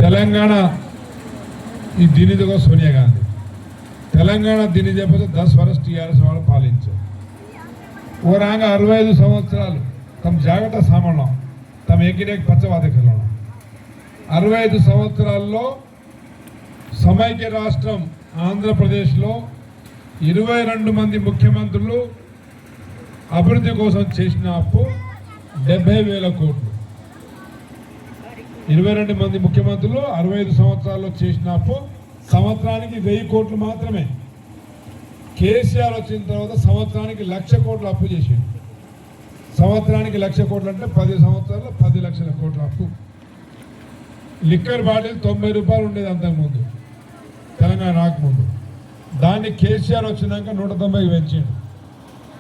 తెలంగాణ ఈ దీనిదిగో సోనియా గాంధీ తెలంగాణ దీని చెప్పి 10 వరస్ టీఆర్ఎస్ వాళ్ళు పాలించారు. ఓ రాంగ 65 సంవత్సరాలు తమ జాగ్రత్త సామాన్యం తమ ఎగిరేకి పచ్చవాదకలం 65 సంవత్సరాల్లో సమైక్య రాష్ట్రం ఆంధ్రప్రదేశ్లో 22 మంది ముఖ్యమంత్రులు అభివృద్ధి కోసం చేసిన అప్పు 70,000 కోట్లు. 22 మంది ముఖ్యమంత్రులు 65 సంవత్సరాల్లో చేసిన అప్పు సంవత్సరానికి 1000 కోట్లు మాత్రమే. కేసీఆర్ వచ్చిన తర్వాత సంవత్సరానికి 1,00,000 కోట్లు అప్పు చేసిండు. సంవత్సరానికి 1,00,000 కోట్లు అంటే 10 సంవత్సరాల్లో 10 లక్షల కోట్ల అప్పు. లిక్కర్ బాటిల్ 90 రూపాయలు ఉండేది అంతకుముందు తెలంగాణ రాకముందు. దాన్ని కేసీఆర్ వచ్చినాక 190కి పెంచిండు.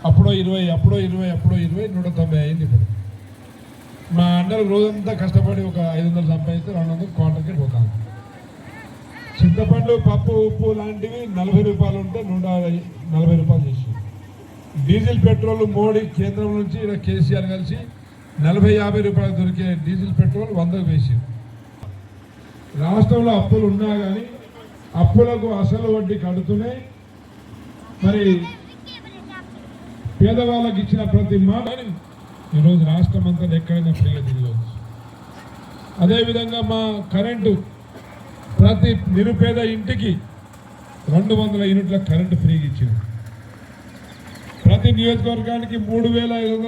అప్పుడో 20 అప్పుడో 20 అప్పుడో 20 190 అయింది. ఇప్పుడు మా అన్నలు రోజంతా కష్టపడి ఒక 500 సంపాదిస్తే 200 క్వార్టర్కి పోతాను. చింతపండు పప్పు ఉప్పు లాంటివి 40 రూపాయలు ఉంటే 140 రూపాయలు చేసి డీజిల్ పెట్రోల్ మోడీ కేంద్రం నుంచి ఇలా కేసీఆర్ కలిసి 40-50 రూపాయలు దొరికే డీజిల్ పెట్రోల్ 100కు వేసి రాష్ట్రంలో అప్పులు ఉన్నా కానీ అప్పులకు అసలు వడ్డీ కడుతూనే మరి పేదవాళ్ళకి ఇచ్చిన ప్రతి మాట ఈరోజు రాష్ట్రం అంతా ఎక్కడైనా ఫ్రీగా తిరగవచ్చు. అదేవిధంగా మా కరెంటు ప్రతి నిరుపేద ఇంటికి 200 యూనిట్ల కరెంటు ఫ్రీగా ఇచ్చింది. ప్రతి నియోజకవర్గానికి 3,500